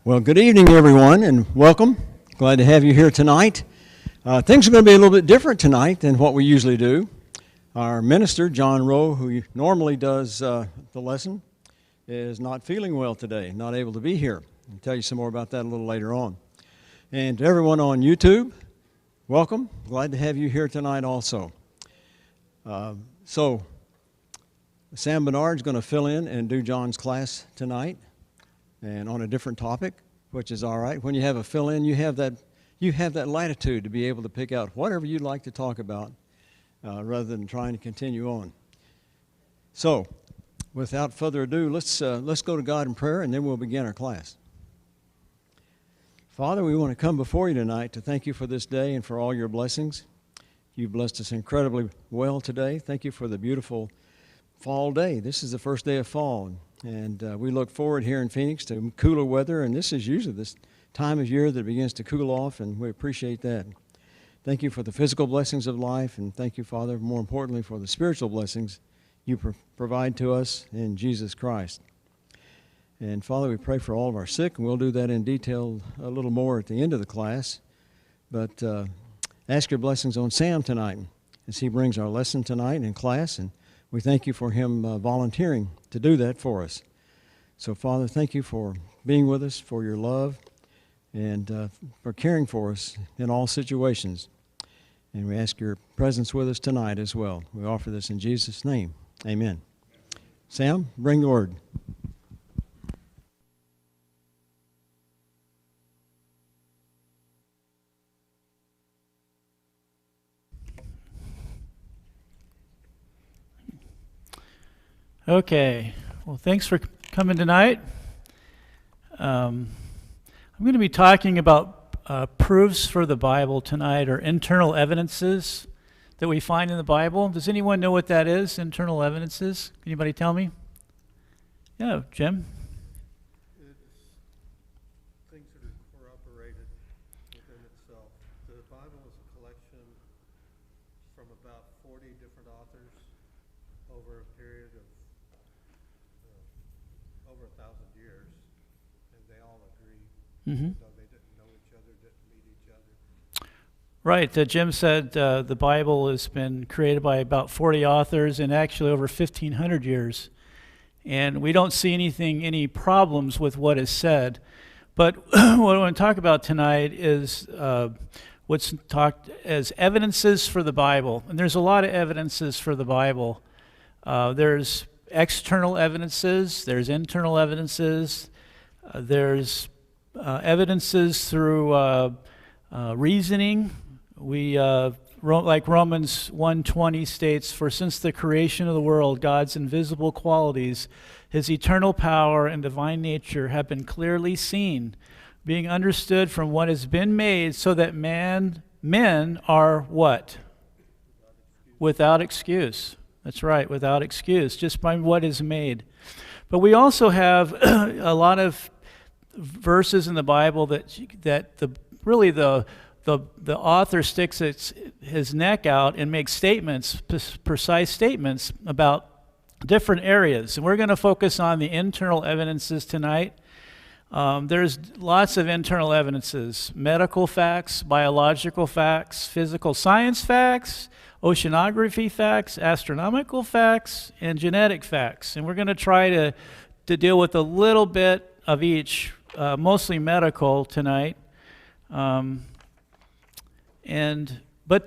Well, good evening, everyone, and welcome. Glad to have you here tonight. Things are going to be a little bit different tonight than what we usually do. Our minister, John Rowe, who normally does the lesson, is not feeling well today, not able to be here. I'll tell you some more about that a little later on. And to everyone on YouTube, welcome. Glad to have you here tonight also. So, Sam Barnard is going to fill in and do John's class tonight, and on a different topic, which is all right. When you have a fill-in, you have that latitude to be able to pick out whatever you'd like to talk about, rather than trying to continue on. So, without further ado, let's go to God in prayer, and then we'll begin our class. Father, we want to come before you tonight to thank you for this day and for all your blessings. You've blessed us incredibly well today. Thank you for the beautiful fall day. This is the first day of fall, and we look forward here in Phoenix to cooler weather, and this is usually this time of year that it begins to cool off, and we appreciate that. Thank you for the physical blessings of life, and thank you, Father, more importantly, for the spiritual blessings you provide to us in Jesus Christ. And Father, we pray for all of our sick, and we'll do that in detail a little more at the end of the class. But ask your blessings on Sam tonight as he brings our lesson tonight in class, and we thank you for him volunteering to do that for us. So, Father, thank you for being with us, for your love, and for caring for us in all situations. And we ask your presence with us tonight as well. We offer this in Jesus' name. Amen. Sam, bring the word. Okay, well, thanks for coming tonight. I'm going to be talking about proofs for the Bible tonight, or internal evidences that we find in the Bible. Does anyone know what that is, internal evidences? Anybody tell me? Yeah, Jim? It's things that are corroborated within itself. The Bible is a collection from about 40 different authors over a period of over 1,000 years, and they all agree, though they didn't know each other, didn't meet each other. Right, Jim said the Bible has been created by about 40 authors in actually over 1,500 years, and we don't see any problems with what is said. But what I want to talk about tonight is what's talked as evidences for the Bible, and there's a lot of evidences for the Bible. There's external evidences, there's internal evidences, there's evidences through reasoning. We like Romans 1:20 states, "For since the creation of the world, God's invisible qualities, his eternal power and divine nature have been clearly seen, being understood from what has been made, so that men are" what? Without excuse. That's right, without excuse, just by what is made. But we also have a lot of verses in the Bible that the author sticks his neck out and makes statements, precise statements about different areas. And we're going to focus on the internal evidences tonight. There's lots of internal evidences: medical facts, biological facts, physical science facts, oceanography facts, astronomical facts, and genetic facts. And we're going to try to deal with a little bit of each, mostly medical tonight. But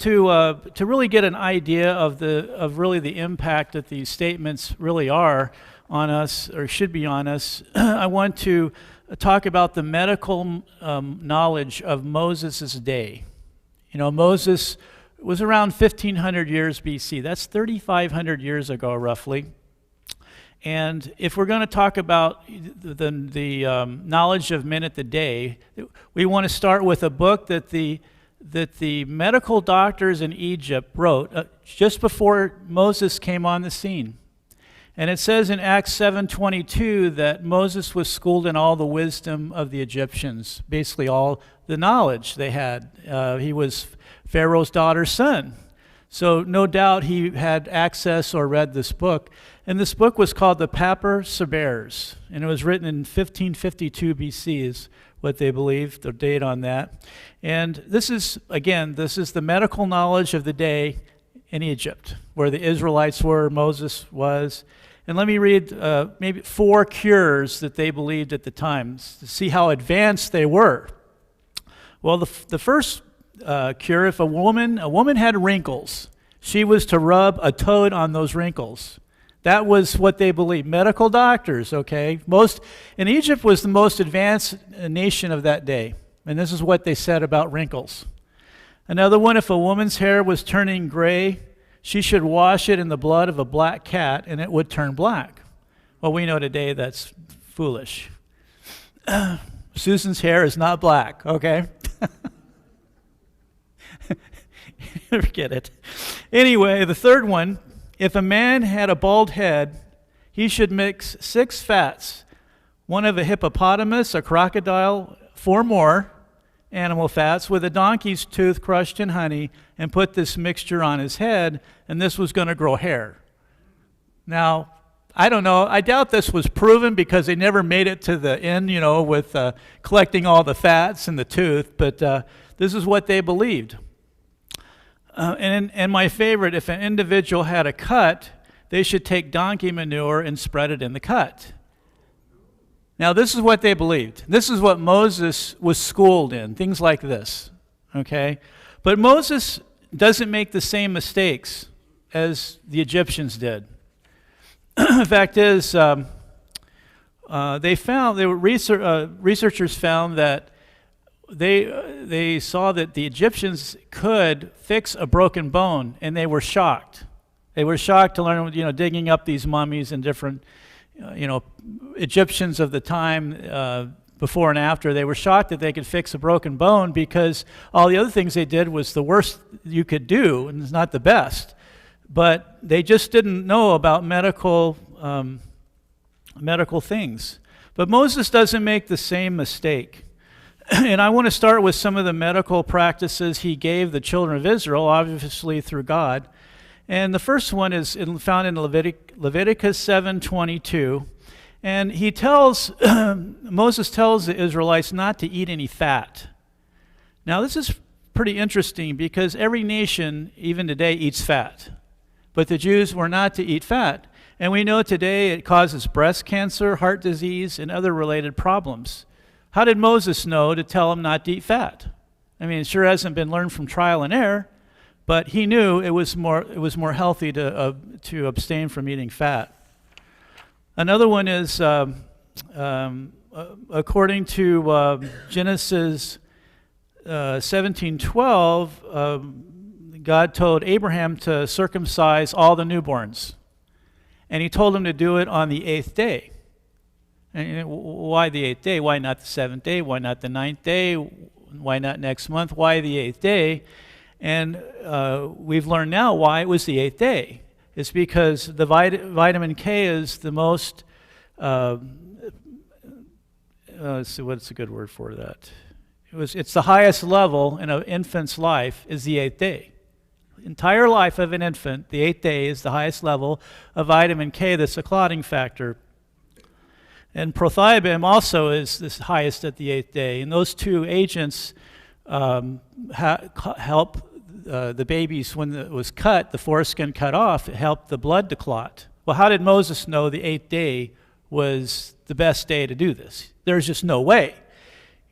to really get an idea of really the impact that these statements really are on us, or should be on us, I want to talk about the medical knowledge of Moses' day. You know, Moses was around 1,500 years BC. That's 3,500 years ago, roughly. And if we're going to talk about the knowledge of men at the day, we want to start with a book that the medical doctors in Egypt wrote just before Moses came on the scene. And it says in Acts 7:22 that Moses was schooled in all the wisdom of the Egyptians, basically all the knowledge they had. He was Pharaoh's daughter's son. So no doubt he had access or read this book. And this book was called the Paper Sabers, and it was written in 1552 BC is what they believe, the date on that. And this is the medical knowledge of the day in Egypt, where the Israelites were, Moses was. And let me read maybe 4 cures that they believed at the time to see how advanced they were. Well, the first cure, if a woman had wrinkles, she was to rub a toad on those wrinkles. That was what they believed. Medical doctors, okay? And Egypt was the most advanced nation of that day. And this is what they said about wrinkles. Another one, if a woman's hair was turning gray, she should wash it in the blood of a black cat and it would turn black. Well, we know today that's foolish. Susan's hair is not black, okay? Forget it. Anyway, the third one, if a man had a bald head, he should mix 6 fats, one of a hippopotamus, a crocodile, 4 more animal fats, with a donkey's tooth crushed in honey, and put this mixture on his head, and this was going to grow hair. Now, I don't know. I doubt this was proven because they never made it to the end, with collecting all the fats in the tooth, but this is what they believed. And my favorite, if an individual had a cut, they should take donkey manure and spread it in the cut. Now, this is what they believed. This is what Moses was schooled in, things like this, okay? But Moses doesn't make the same mistakes as the Egyptians did. The fact is, researchers found that they saw that the Egyptians could fix a broken bone, and they were shocked. They were shocked to learn, digging up these mummies and different, Egyptians of the time before and after. They were shocked that they could fix a broken bone because all the other things they did was the worst you could do, and it's not the best. But they just didn't know about medical things. But Moses doesn't make the same mistake. And I want to start with some of the medical practices he gave the children of Israel, obviously through God. And the first one is found in Leviticus 7:22. And Moses tells the Israelites not to eat any fat. Now this is pretty interesting because every nation, even today, eats fat. But the Jews were not to eat fat. And we know today it causes breast cancer, heart disease, and other related problems. How did Moses know to tell them not to eat fat? I mean, it sure hasn't been learned from trial and error, but he knew it was more healthy to abstain from eating fat. Another one is, according to Genesis 17:12, God told Abraham to circumcise all the newborns. And he told him to do it on the 8th day. And why the 8th day? Why not the 7th day? Why not the 9th day? Why not next month? Why the 8th day? And we've learned now why it was the 8th day. It's because the vitamin K is the most, let's see, what's a good word for that? It's the highest level in an infant's life is the 8th day. Entire life of an infant, the 8th day is the highest level of vitamin K, that's a clotting factor. And prothiobium also is the highest at the 8th day. And those two agents help the babies when it was cut, the foreskin cut off, it helped the blood to clot. Well, how did Moses know the 8th day was the best day to do this? There's just no way.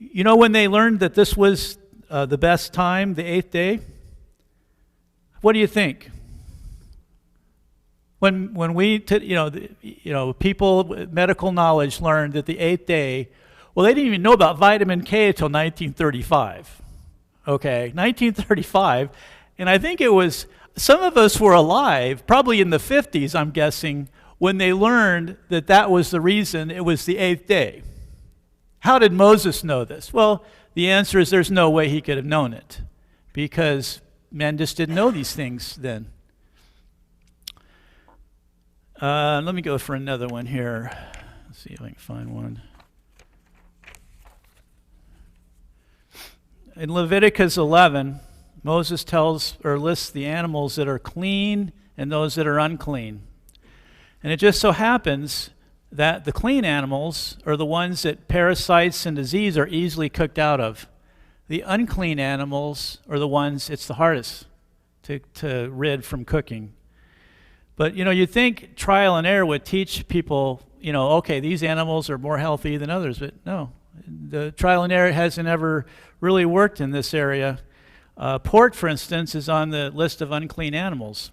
You know when they learned that this was the best time, the 8th day? What do you think? When people with medical knowledge learned that the 8th day, well, they didn't even know about vitamin K until 1935. Okay, 1935, and I think it was, some of us were alive, probably in the 50s, I'm guessing, when they learned that that was the reason it was the 8th day. How did Moses know this? Well, the answer is there's no way he could have known it, because men just didn't know these things then. Let me go for another one here. Let's see if I can find one. In Leviticus 11, Moses tells or lists the animals that are clean and those that are unclean. And it just so happens that the clean animals are the ones that parasites and disease are easily cooked out of. The unclean animals are the ones it's the hardest to rid from cooking. But, you'd think trial and error would teach people, okay, these animals are more healthy than others, but no. The trial and error hasn't ever really worked in this area. Pork, for instance, is on the list of unclean animals.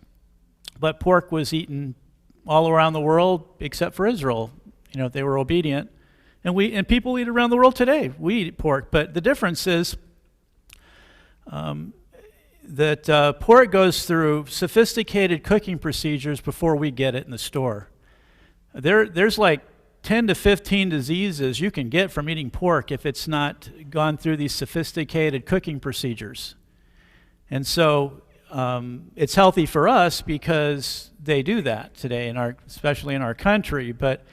But pork was eaten all around the world except for Israel, if they were obedient. And people eat around the world today. We eat pork, but the difference is that pork goes through sophisticated cooking procedures before we get it in the store. There's like 10 to 15 diseases you can get from eating pork if it's not gone through these sophisticated cooking procedures. And so it's healthy for us because they do that today, especially in our country. But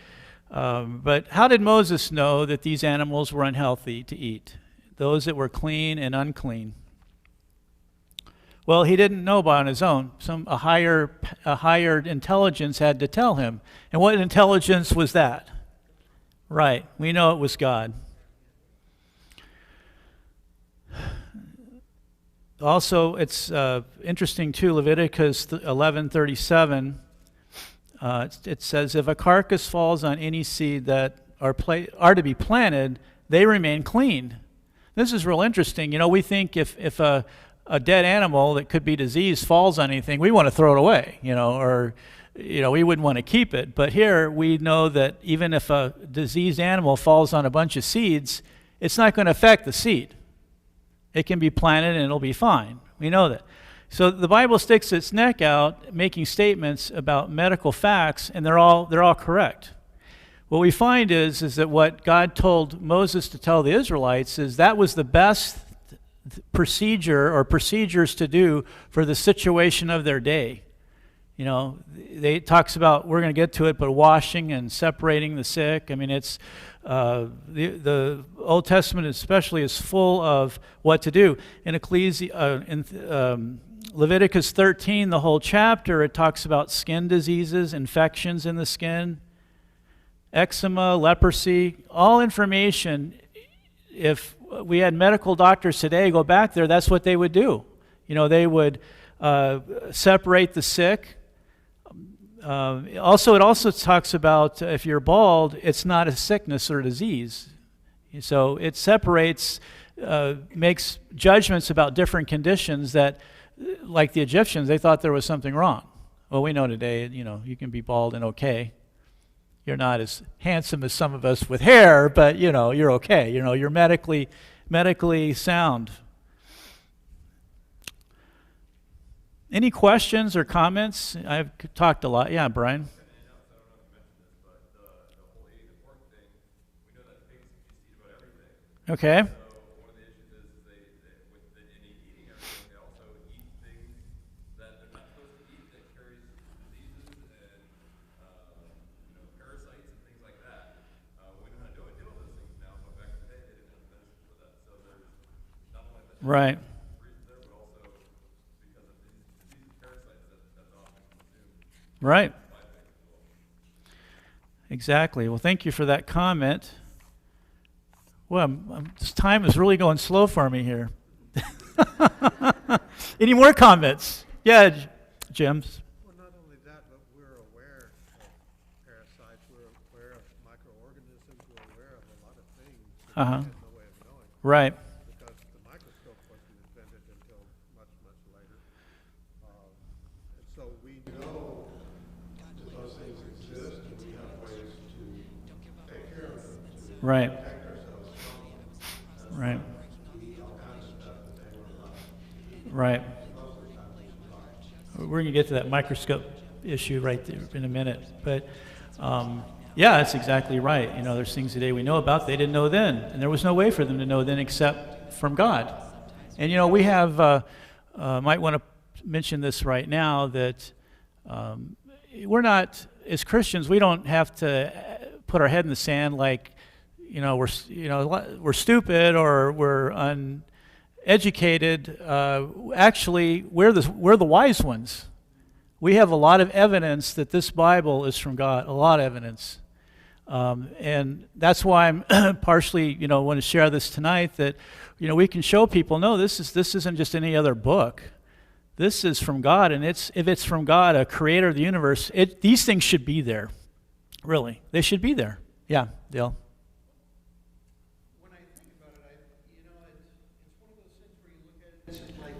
how did Moses know that these animals were unhealthy to eat? Those that were clean and unclean. Well, he didn't know on his own. A higher intelligence had to tell him. And what intelligence was that? Right. We know it was God. Also, it's interesting too, Leviticus 11:37, it says, if a carcass falls on any seed that are to be planted, they remain clean. This is real interesting. We think if a dead animal that could be diseased falls on anything, we want to throw it away, or we wouldn't want to keep it. But here we know that even if a diseased animal falls on a bunch of seeds, it's not going to affect the seed. It can be planted and it'll be fine. We know that. So the Bible sticks its neck out making statements about medical facts, and they're all correct. What we find is that what God told Moses to tell the Israelites is that was the best procedure or procedures to do for the situation of their day. It talks about, we're going to get to it, but washing and separating the sick. I mean, it's the Old Testament especially is full of what to do. In Leviticus 13, the whole chapter, it talks about skin diseases, infections in the skin, eczema, leprosy, all information. If we had medical doctors today go back there, that's what they would do. They would separate the sick. It also talks about if you're bald, it's not a sickness or a disease. So it separates, makes judgments about different conditions that, like the Egyptians, they thought there was something wrong. Well, we know today, you can be bald and okay. You're not as handsome as some of us with hair, but, you're okay. You're medically sound. Any questions or comments? I've talked a lot. Yeah, Brian? Okay. So one of the issues is in eating everything, they also eat things that they're not supposed to eat that carries diseases and parasites and things like that. We know how to deal with those things now, but back in the day they didn't have medicine for that. So there's not only that Right. reason there, but also because of diseases, parasites that's often consumed. Right. Exactly. Well, thank you for that comment. Well, this time is really going slow for me here. Any more comments? Yeah, Jim. Well, not only that, but we're aware of parasites, we're aware of microorganisms, we're aware of a lot of things that we had no way of knowing. Right. Because the microscope wasn't invented until much, much later. And so we know that those things exist and we have ways to take care of them, to Right. protect ourselves from them. Right. We eat all kinds of stuff that they were not. Right. Most of the time it's not. We're going to get to that microscope issue right there in a minute. But yeah, that's exactly right. There's things today we know about they didn't know then. And there was no way for them to know then except from God. And, we have, might want to mention this right now, that we're not, as Christians, we don't have to put our head in the sand like, we're stupid or we're educated. Actually, we're the wise ones. We have a lot of evidence that this Bible is from God. A lot of evidence. And that's why I'm partially, want to share this tonight, that, we can show people, no, this isn't just any other book. This is from God, and if it's from God, a creator of the universe, these things should be there. Really, they should be there. Yeah, Dale. When I think about it, it's one of those things where you look at it, it's like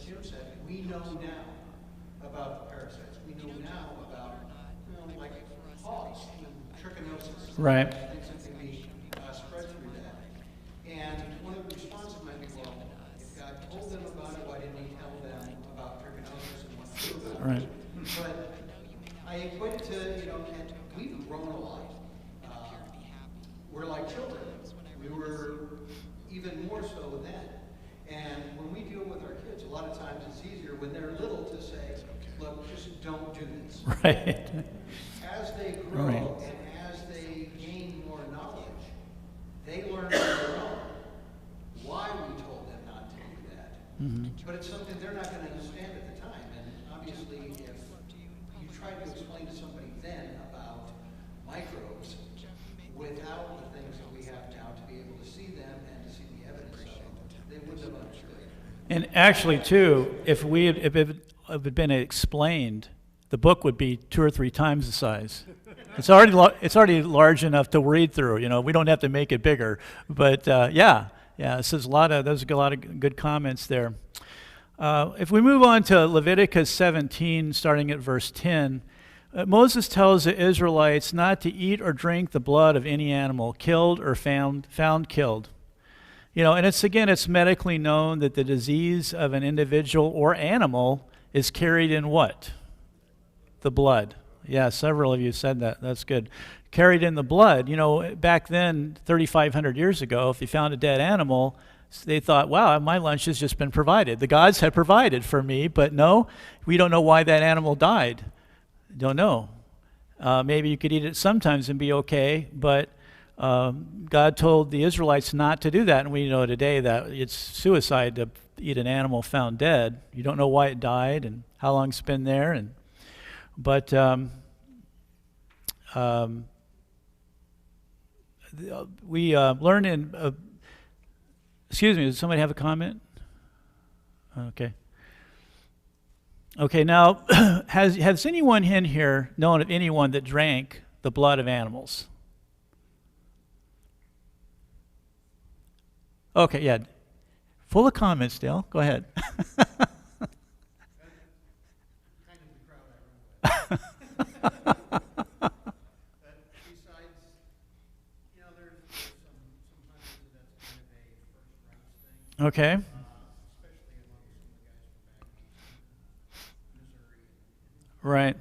Jim said, we know now about the parasites. We know now about, like hogs and trichinosis. Right. Things that can be spread through that. And one of the responses might be, well, if God told them about it, why didn't he tell them about trichinosis and what to do about it? Right. But I equate it to, and we've grown a lot. We're like children. We were even more so then. And when we deal with our kids, a lot of times it's easier when they're little to say, look, just don't do this. Right. As they grow Right. and as they gain more knowledge, they learn on their own why we told them not to do that. Mm-hmm. But it's something they're not going to understand at the time. And obviously, if you try to explain to somebody then about microbes without the things that we have now to be able to see them and to see the evidence of them, they wouldn't have understood. And actually, too, if it had been explained, the book would be 2 or 3 times the size. It's already large enough to read through. We don't have to make it bigger. But yeah. This is there's a lot of good comments there. If we move on to Leviticus 17, starting at verse 10, Moses tells the Israelites not to eat or drink the blood of any animal killed or found killed. And it's medically known that the disease of an individual or animal is carried in what? The blood. Yeah, several of you said that. That's good. Carried in the blood. Back then, 3,500 years ago, if you found a dead animal, they thought, wow, my lunch has just been provided. The gods had provided for me, but no, we don't know why that animal died. Don't know. Maybe you could eat it sometimes and be okay, but God told the Israelites not to do that, and we know today that it's suicide to eat an animal found dead. You don't know why it died and how long it's been there, but we learn in. Excuse me. Does somebody have a comment? Okay. Okay. Now, has anyone in here known of anyone that drank the blood of animals? Okay. Yeah. Full of comments, Dale. Go ahead. Okay. Right.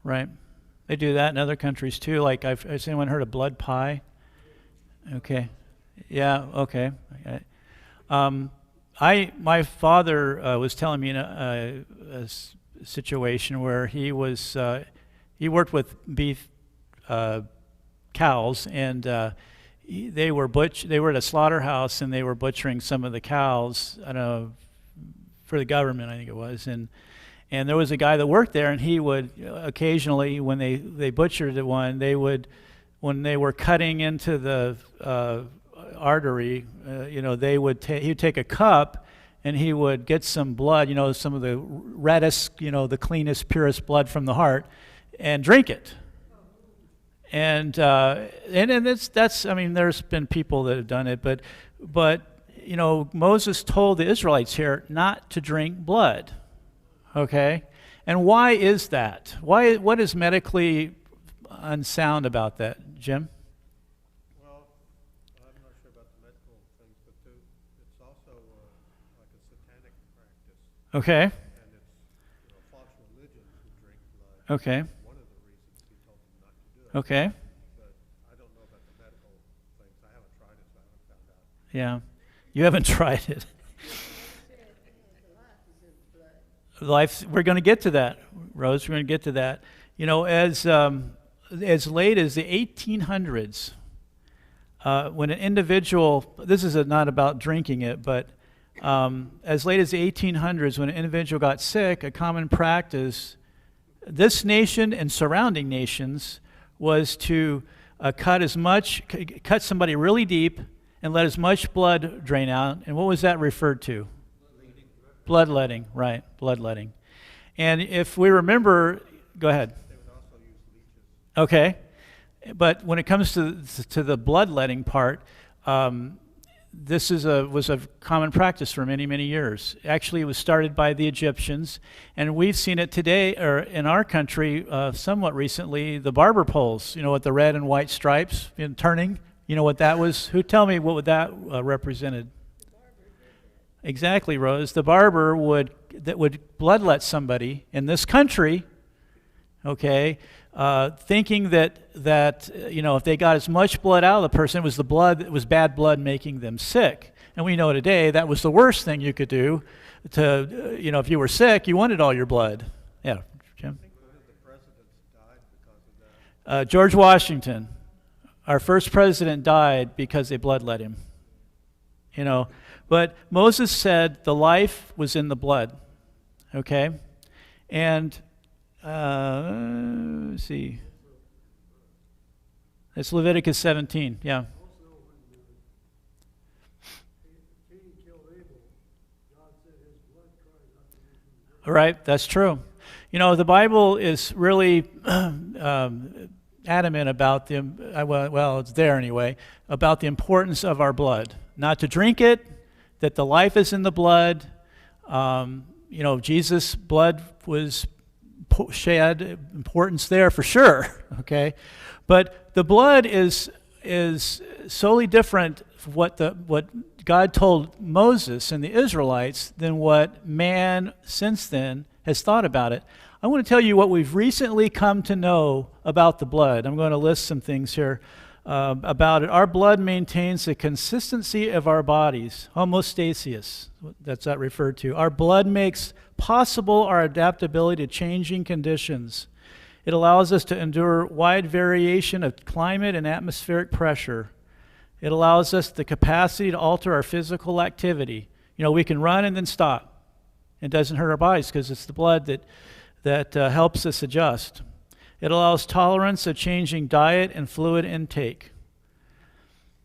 Right. They do that in other countries too. Like, has anyone heard of blood pie? Okay. Yeah. Okay. My father was telling me a situation where he worked with beef cows, and they were at a slaughterhouse, and they were butchering some of the cows. I don't know, for the government, I think it was, and there was a guy that worked there, and he would occasionally, when they butchered one, when they were cutting into the artery, he would take a cup and he would get some blood, some of the reddest, the cleanest, purest blood from the heart, and drink it. And that's I mean, there's been people that have done it, but Moses told the Israelites here not to drink blood. Okay? And why is that? What is medically unsound about that, Jim? Well, I'm not sure about the medical things, but it's also like a satanic practice. Okay. And it's false religions who drink blood. Okay. One of the reasons he told them not to do it. Okay. But I don't know about the medical things. I haven't tried it, so I haven't found out. Yeah. You haven't tried it. Life, we're going to get to that, Rose. We're going to get to that. As late as the 1800s, when an individual, this is not about drinking it, but as late as the 1800s, when an individual got sick, a common practice, this nation and surrounding nations, was to cut somebody really deep and let as much blood drain out. And what was that referred to? Bloodletting, right, bloodletting. And if we remember, go ahead. They would also use leeches. Okay. But when it comes to the bloodletting part, this was a common practice for many, many years. Actually, it was started by the Egyptians, and we've seen it today, or in our country, somewhat recently, the barber poles, with the red and white stripes turning. You know what that was? Tell me what that represented? Exactly, Rose. The barber would bloodlet somebody in this country, okay, thinking that if they got as much blood out of the person, it was bad blood making them sick. And we know today that was the worst thing you could do. If you were sick, you wanted all your blood. Yeah, Jim. I think one of the presidents died because of that. George Washington, our first president, died because they bloodlet him. But Moses said the life was in the blood. Okay, and let's see. It's Leviticus 17, yeah. Also, when Cain killed Abel, God said his blood cries out to me from heaven. Right, that's true. The Bible is really adamant about it's there anyway, about the importance of our blood. Not to drink it, that the life is in the blood. Jesus' blood was shed, importance there for sure, okay? But the blood is solely different what God told Moses and the Israelites than what man since then has thought about it. I want to tell you what we've recently come to know about the blood. I'm going to list some things here about it. Our blood maintains the consistency of our bodies, homeostasis, that's that referred to. Our blood makes possible our adaptability to changing conditions. It allows us to endure wide variation of climate and atmospheric pressure. It allows us the capacity to alter our physical activity. We can run and then stop. It doesn't hurt our bodies because it's the blood that helps us adjust. It allows tolerance of changing diet and fluid intake.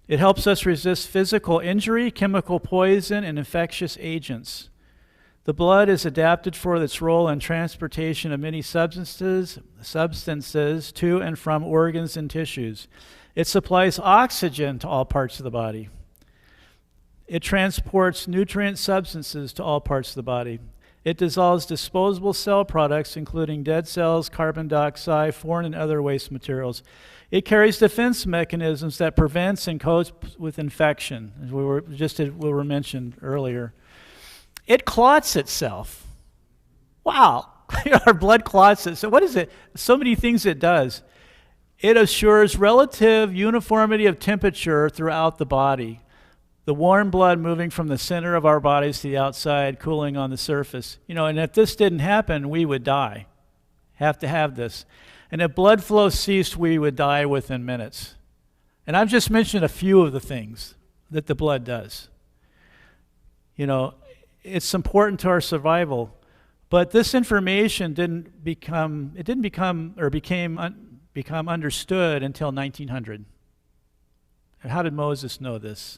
It helps us resist physical injury, chemical poison, and infectious agents. The blood is adapted for its role in transportation of many substances to and from organs and tissues. It supplies oxygen to all parts of the body. It transports nutrient substances to all parts of the body. It dissolves disposable cell products, including dead cells, carbon dioxide, foreign and other waste materials. It carries defense mechanisms that prevents and copes with infection, as we were mentioned earlier. It clots itself. Wow, our blood clots itself. What is it? So many things it does. It assures relative uniformity of temperature throughout the body. The warm blood moving from the center of our bodies to the outside, cooling on the surface. And if this didn't happen, we would die. Have to have this. And if blood flow ceased, we would die within minutes. And I've just mentioned a few of the things that the blood does. It's important to our survival. But this information became understood until 1900. And how did Moses know this?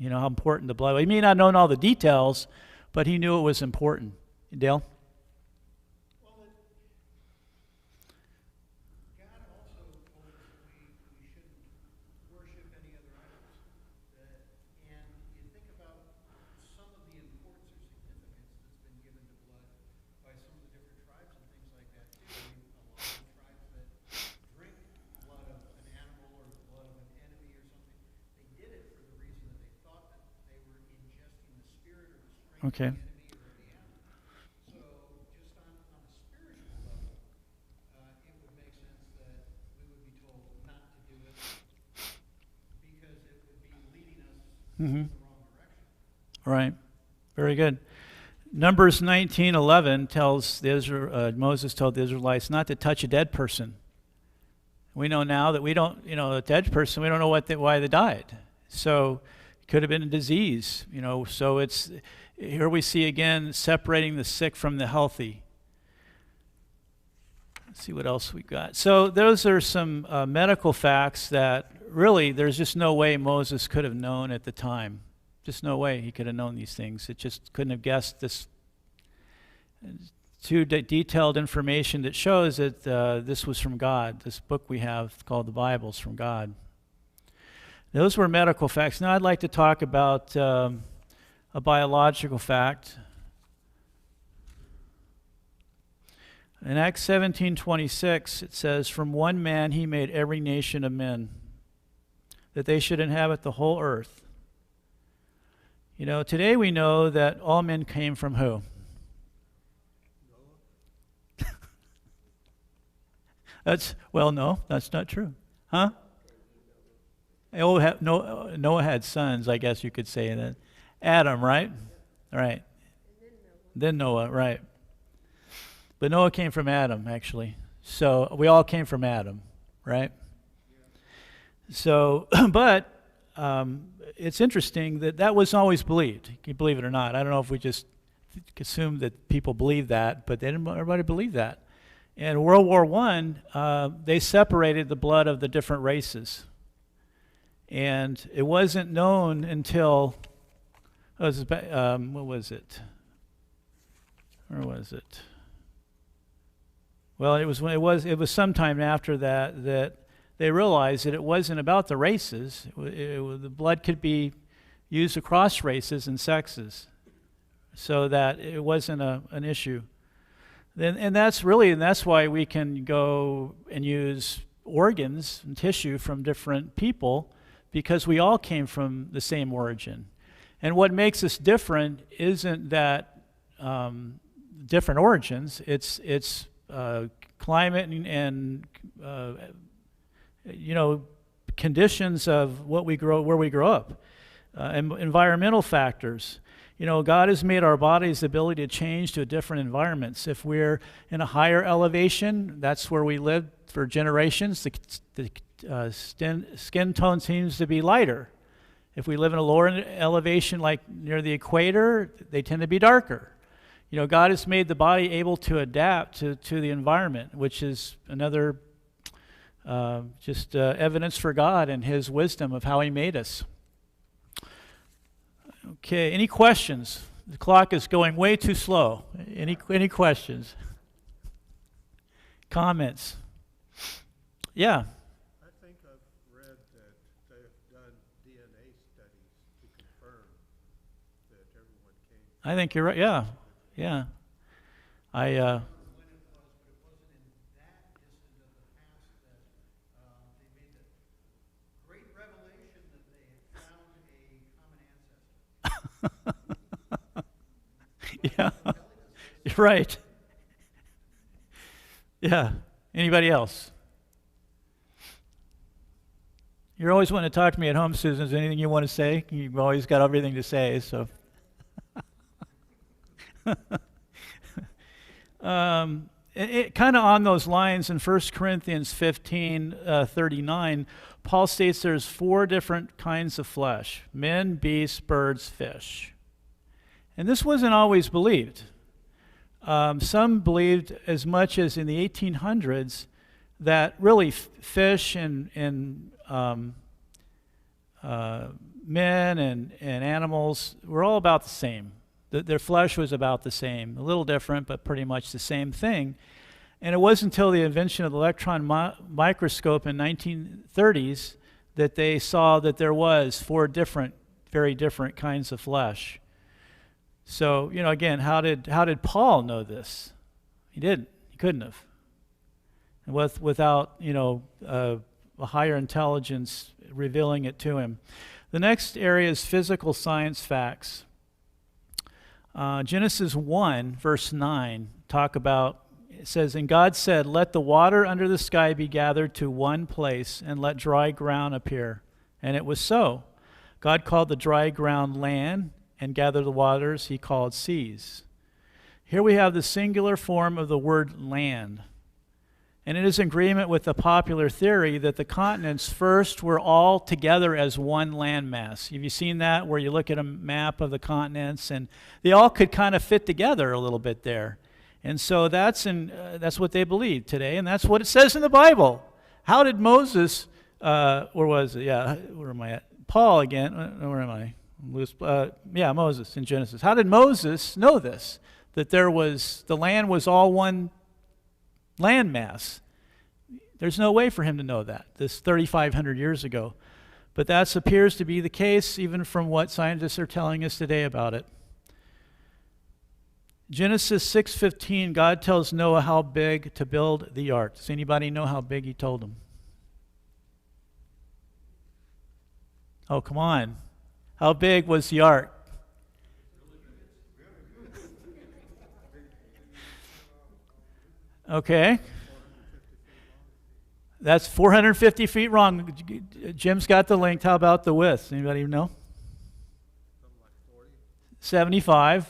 How important the blood was. He may not have known all the details, but he knew it was important. Dale? Well, God also told us that we shouldn't worship any other idols. And you think about some of the importance or significance that's been given to blood by some of the different tribes and things like that, too. A lot of the tribes that drink blood of an animal or the blood of an enemy or something, they did it for the reason that they thought that they were ingesting the spirit or the strength Okay. of the enemy or the animal. So just on a spiritual level, it would make sense that we would be told not to do it because it would be leading us in the wrong direction. Right. Very good. Numbers 19:11 tells Moses told the Israelites not to touch a dead person. We know now that we don't, a dead person, we don't know why they died. So it could have been a disease, So it's here we see again separating the sick from the healthy. Let's see what else we got. So those are some medical facts that really there's just no way Moses could have known at the time. Just no way he could have known these things. It just couldn't have guessed this too detailed information that shows that this was from God. This book we have called the Bible is from God. Those were medical facts. Now I'd like to talk about a biological fact. In Acts 17:26, it says, "From one man he made every nation of men, that they should inhabit the whole earth." Today we know that all men came from who? No, that's not true. Huh? Noah had sons, I guess you could say that. Adam, right? Right. Then Noah, right. But Noah came from Adam, actually. So we all came from Adam, right? So, but it's interesting that wasn't always believed. Can you believe it or not? I don't know if we just assume that people believe that, but everybody believed that. In World War I, they separated the blood of the different races. And it wasn't known until, what was it? Where was it? Well, it was sometime after that they realized that it wasn't about the races. The blood could be used across races and sexes, so that it wasn't an issue. And that's why we can go and use organs and tissue from different people, because we all came from the same origin. And what makes us different isn't that different origins. It's climate and conditions of where we grow up, and environmental factors. God has made our body's ability to change to different environments. If we're in a higher elevation, that's where we lived for generations. The skin tone seems to be lighter. If we live in a lower elevation, like near the equator, they tend to be darker. God has made the body able to adapt to the environment, which is another evidence for God and His wisdom of how He made us. Okay, any questions? The clock is going way too slow. Any questions? Comments? Yeah. I think I've read that they have done DNA studies to confirm that everyone came. I think you're right. Yeah. when it was, but it wasn't in that distant of the past that they made the great revelation that they had found a common ancestor. Yeah. You're right. Yeah. Anybody else? You're always wanting to talk to me at home, Susan. Is there anything you want to say? You've always got everything to say, so. Kind of on those lines, in 1 Corinthians 15:39, Paul states there's 4 different kinds of flesh: men, beasts, birds, fish. And this wasn't always believed. Some believed, as much as in the 1800s, that really fish and men and animals were all about the same. Their flesh was about the same, a little different, but pretty much the same thing. And it wasn't until the invention of the electron microscope in 1930s that they saw that there was 4 different, very different kinds of flesh. So, again, how did Paul know this? He didn't. He couldn't have. And without, a higher intelligence revealing it to him. The next area is physical science facts. Genesis 1, verse 9, it says, "And God said, let the water under the sky be gathered to one place, and let dry ground appear. And it was so. God called the dry ground land, and gathered the waters He called seas." Here we have the singular form of the word land. And it is in agreement with the popular theory that the continents first were all together as one landmass. Have you seen that, where you look at a map of the continents and they all could kind of fit together a little bit there? And so that's what they believe today, and that's what it says in the Bible. How did Moses, where was it? Yeah, where am I at? Paul again, where am I? Moses in Genesis. How did Moses know this? That the land was all one landmass. There's no way for him to know that, this 3,500 years ago. But that appears to be the case even from what scientists are telling us today about it. Genesis 6:15, God tells Noah how big to build the ark. Does anybody know how big he told him? Oh, come on. How big was the ark? Okay. That's 450 feet long. Jim's got the length. How about the width? Anybody know? 75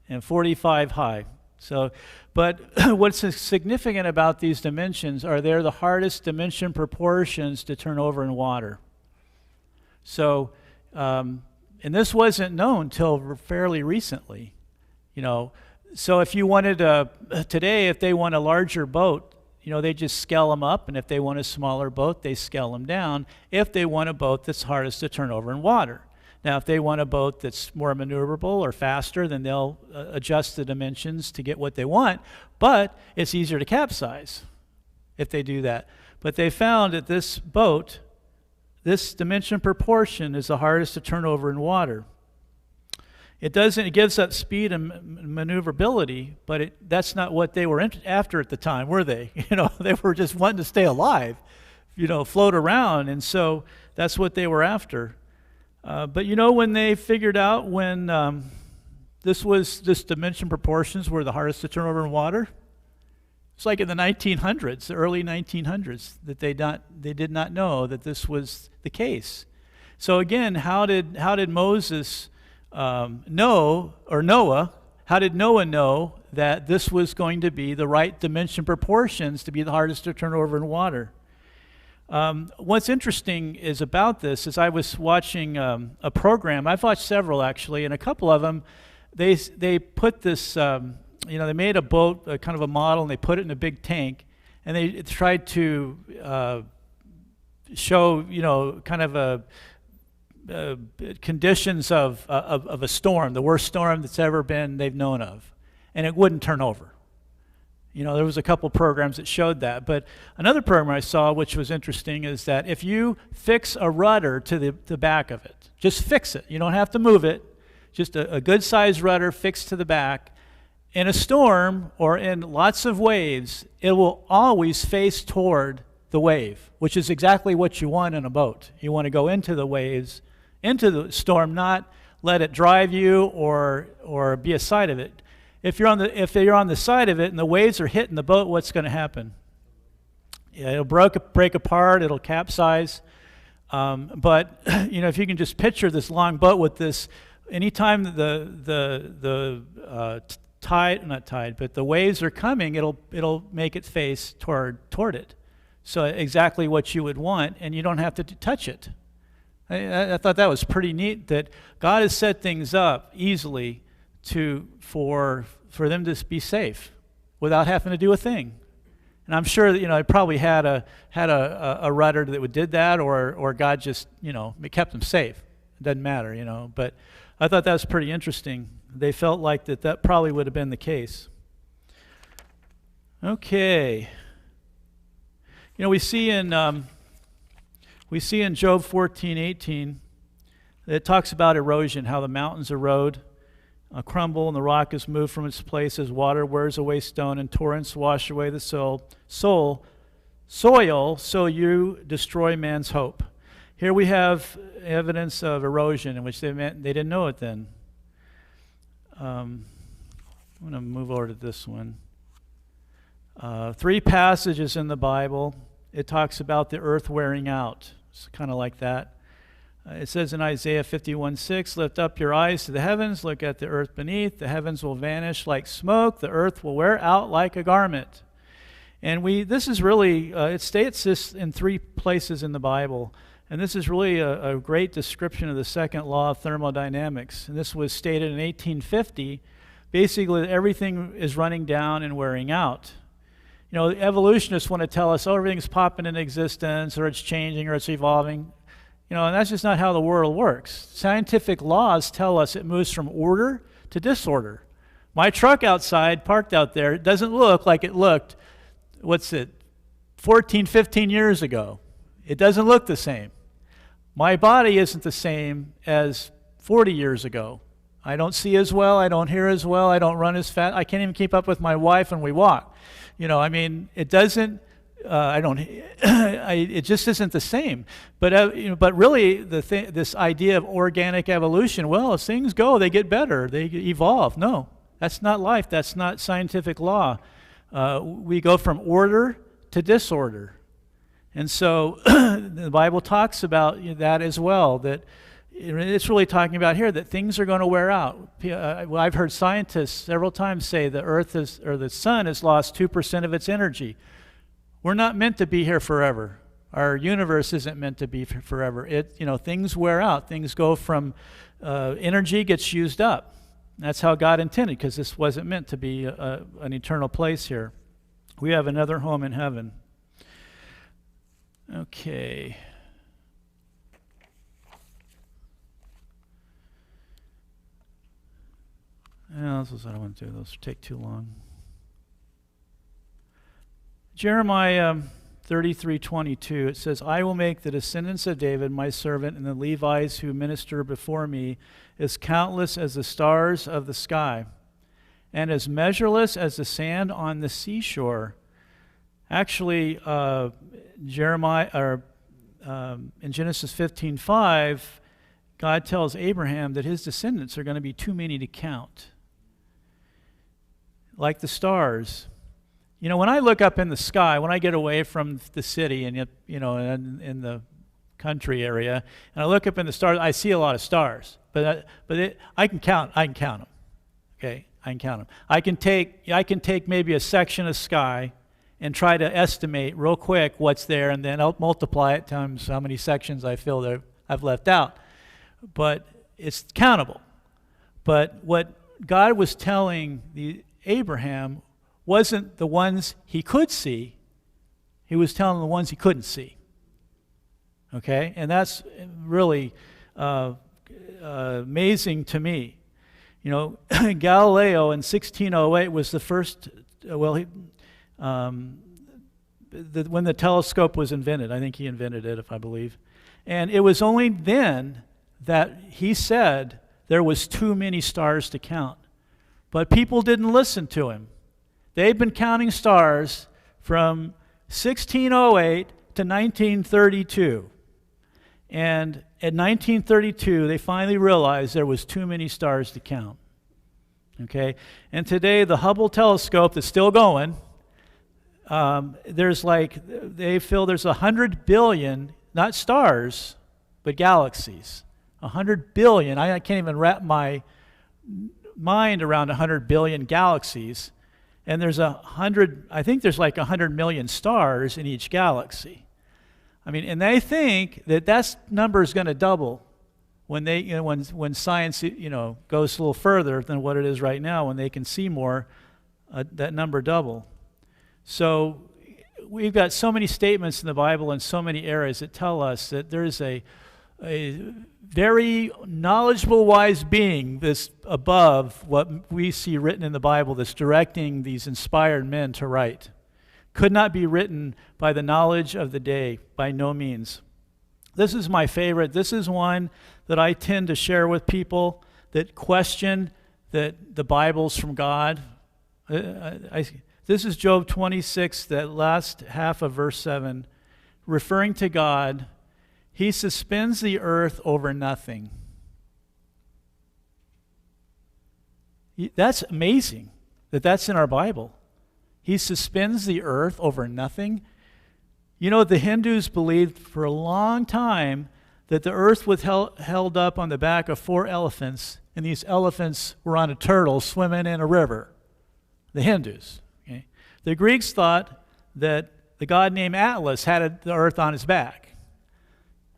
and 45 high. So, but what's significant about these dimensions are they're the hardest dimension proportions to turn over in water. So, and this wasn't known till fairly recently, you know. So if you wanted today, if they want a larger boat, you know, they just scale them up, and if they want a smaller boat, they scale them down. If they want a boat that's hardest to turn over in water. Now, if they want a boat that's more maneuverable or faster, then they'll adjust the dimensions to get what they want, but it's easier to capsize if they do that. But they found that this boat, this dimension proportion is the hardest to turn over in water. It gives up speed and maneuverability, but that's not what they were after at the time, were they? You know, they were just wanting to stay alive, you know, float around, and so that's what they were after. But you know, when they figured out when this dimension proportions were the hardest to turn over in water, it's like in the 1900s, the early 1900s, that they did not know that this was the case. So again, how did Moses Noah, how did Noah know that this was going to be the right dimension proportions to be the hardest to turn over in water? What's interesting is about this is I was watching a program. I've watched several actually, and a couple of them, they put this, they made a boat, kind of a model, and they put it in a big tank, and they tried to show, kind of conditions of a storm, the worst storm that's ever been they've known of, and it wouldn't turn over. There was a couple programs that showed that, but another program I saw, which was interesting, is that if you fix a rudder to the back of it, just fix it, you don't have to move it, just a good-sized rudder fixed to the back, in a storm or in lots of waves, it will always face toward the wave, which is exactly what you want in a boat. You want to go into the waves, into the storm, not let it drive you or be a side of it. If you're on the side of it and the waves are hitting the boat, what's going to happen? Yeah, it'll break apart. It'll capsize. But if you can just picture this long boat with this, anytime the waves are coming, it'll make it face toward it. So exactly what you would want, and you don't have to touch it. I thought that was pretty neat, that God has set things up easily for them to be safe without having to do a thing. And I'm sure that it probably had a rudder that did that, or God just it kept them safe. It doesn't matter, But I thought that was pretty interesting. They felt like that probably would have been the case. Okay. We see in Job 14:18 that it talks about erosion, how the mountains erode, crumble, and the rock is moved from its place as water wears away stone and torrents wash away the soil, so you destroy man's hope. Here we have evidence of erosion, in which they didn't know it then. I'm going to move over to this one. 3 passages in the Bible, it talks about the earth wearing out. It's kind of like that. It says in Isaiah 51:6, lift up your eyes to the heavens, look at the earth beneath. The heavens will vanish like smoke. The earth will wear out like a garment. And this is really, it states this in 3 places in the Bible. And this is really a great description of the second law of thermodynamics. And this was stated in 1850. Basically, everything is running down and wearing out. You know, evolutionists want to tell us, oh, everything's popping into existence, or it's changing, or it's evolving. You know, and that's just not how the world works. Scientific laws tell us it moves from order to disorder. My truck outside, parked out there, it doesn't look like it looked, 14, 15 years ago. It doesn't look the same. My body isn't the same as 40 years ago. I don't see as well, I don't hear as well, I don't run as fast, I can't even keep up with my wife when we walk. You know, I mean, it doesn't, it just isn't the same. But but really, this idea of organic evolution, well, as things go, they get better, they evolve. No, that's not life. That's not scientific law. We go from order to disorder, and so the Bible talks about that as well. That it's really talking about here that things are going to wear out. I've heard scientists several times say the sun has lost 2% of its energy. We're not meant to be here forever. Our universe isn't meant to be forever. Things wear out. Things go from energy gets used up. That's how God intended, because this wasn't meant to be an eternal place here. We have another home in heaven. Okay. This is what I want to do. Those take too long. Jeremiah 33:22, it says, I will make the descendants of David my servant, and the Levites who minister before me as countless as the stars of the sky, and as measureless as the sand on the seashore. Actually, in Genesis 15:5, God tells Abraham that his descendants are going to be too many to count, like the stars. You know, when I look up in the sky, when I get away from the city and in the country area, and I look up in the stars, I see a lot of stars. I can count them. Okay, I can count them. I can take maybe a section of sky and try to estimate real quick what's there, and then I'll multiply it times how many sections I feel that I've left out. But it's countable. But what God was telling Abraham wasn't the ones he could see. He was telling the ones he couldn't see. Okay? And that's really amazing to me. You know, Galileo in 1608 was the first, when the telescope was invented. I think he invented it, if I believe. And it was only then that he said there was too many stars to count. But people didn't listen to him. They've been counting stars from 1608 to 1932. And at 1932, they finally realized there was too many stars to count. Okay? And today, the Hubble Telescope that's still going, they feel there's 100 billion, not stars, but galaxies. 100 billion. I can't even wrap my mind around 100 billion galaxies. And there's I think there's like 100 million stars in each galaxy. I mean, and they think that number is going to double when when science goes a little further than what it is right now, when they can see more, that number double. So we've got so many statements in the Bible in so many areas that tell us that there's a very knowledgeable, wise being that's above what we see written in the Bible, that's directing these inspired men to write. Could not be written by the knowledge of the day, by no means. This is my favorite. This is one that I tend to share with people that question that the Bible's from God. This is Job 26, that last half of verse 7, referring to God. He suspends the earth over nothing. That's amazing that that's in our Bible. He suspends the earth over nothing. You know, the Hindus believed for a long time that the earth was held up on the back of 4 elephants, and these elephants were on a turtle swimming in a river. The Hindus. Okay? The Greeks thought that the god named Atlas had the earth on his back.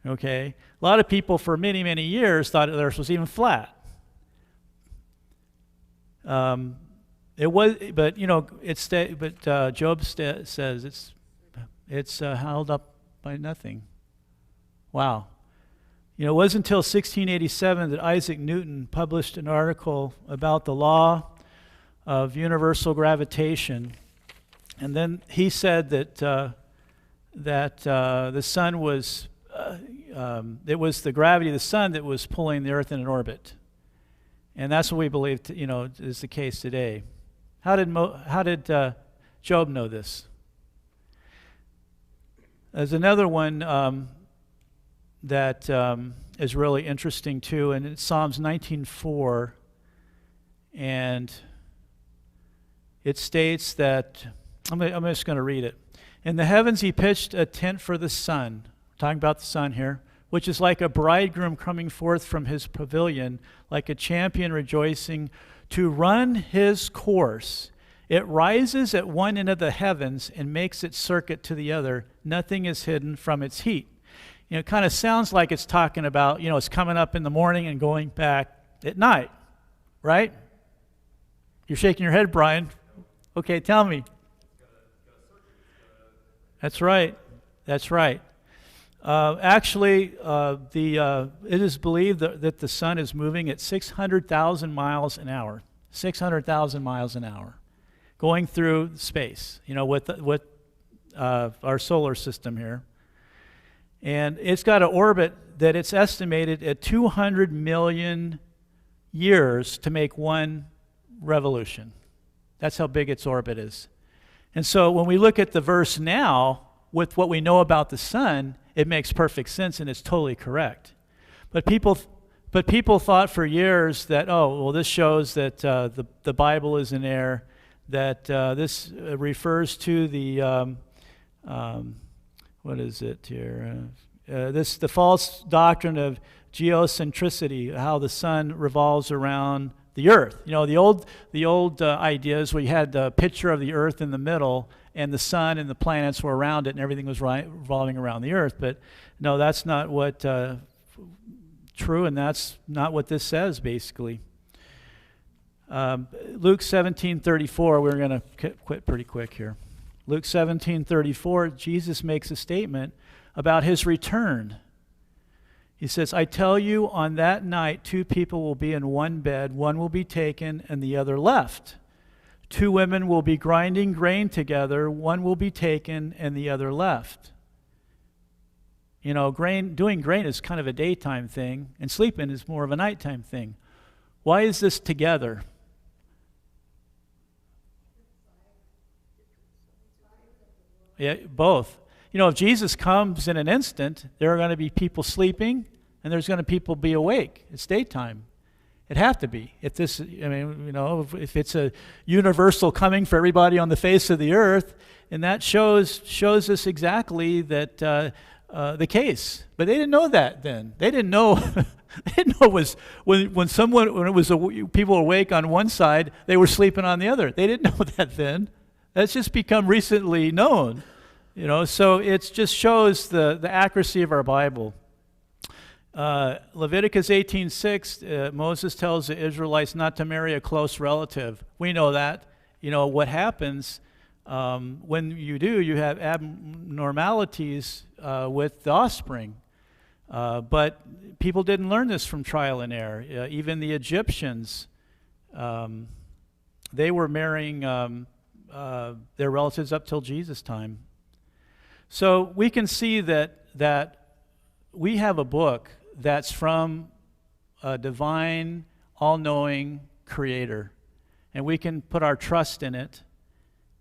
Okay? A lot of people for many, many years thought the earth was even flat. It was, but you know, Job says it's held up by nothing. Wow. You know, it wasn't until 1687 that Isaac Newton published an article about the law of universal gravitation, and then he said that the sun was it was the gravity of the sun that was pulling the earth in an orbit, and that's what we believe is the case today. How did Job know this? There's another one that is really interesting too, and it's Psalms 19:4, and it states that, I'm just going to read it. In the heavens he pitched a tent for the sun, talking about the sun here, which is like a bridegroom coming forth from his pavilion, like a champion rejoicing to run his course. It rises at one end of the heavens and makes its circuit to the other. Nothing is hidden from its heat. You know, it kind of sounds like it's talking about, you know, it's coming up in the morning and going back at night, right? You're shaking your head, Brian. Okay, tell me. That's right. That's right. Actually, it is believed that the sun is moving at 600,000 miles an hour. 600,000 miles an hour, going through space. You know, with our solar system here. And it's got an orbit that it's estimated at 200 million years to make one revolution. That's how big its orbit is. And so when we look at the verse now, with what we know about the sun, it makes perfect sense and it's totally correct. But people thought for years that, oh, well, this shows that the Bible is in error, that this refers to the what is it here? The false doctrine of geocentricity, how the sun revolves around the earth. You know, the old ideas where you had the picture of the earth in the middle, and the sun and the planets were around it, and everything was revolving around the earth. But no, that's not what true, and that's not what this says, basically. Luke 17:34. We're going to quit pretty quick here. Luke 17:34, Jesus makes a statement about his return. He says, I tell you, on that night, 2 people will be in one bed. One will be taken and the other left. 2 women will be grinding grain together. One will be taken and the other left. You know, doing grain is kind of a daytime thing, and sleeping is more of a nighttime thing. Why is this together? Yeah, both. You know, if Jesus comes in an instant, there are going to be people sleeping and there's going to be people be awake. It's daytime. It'd have to be. If this, I mean, you know, if it's a universal coming for everybody on the face of the earth, and that shows us exactly that the case. But they didn't know that then. They didn't know. They didn't know it was when it was people were awake on one side, they were sleeping on the other. They didn't know that then. That's just become recently known, you know. So it just shows the accuracy of our Bible. Leviticus 18:6, Moses tells the Israelites not to marry a close relative. We know that. You know what happens when you do. You have abnormalities with the offspring. But people didn't learn this from trial and error. Even the Egyptians, they were marrying their relatives up till Jesus' time. So we can see that we have a book that's from a divine, all-knowing creator. And we can put our trust in it,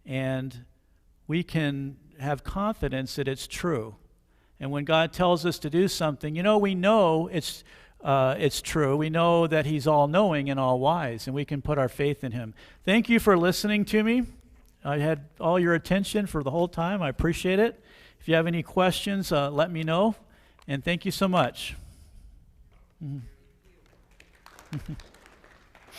and we can have confidence that it's true. And when God tells us to do something, you know, we know it's true. We know that he's all-knowing and all-wise, and we can put our faith in him. Thank you for listening to me. I had all your attention for the whole time. I appreciate it. If you have any questions, let me know. And thank you so much. Mhm.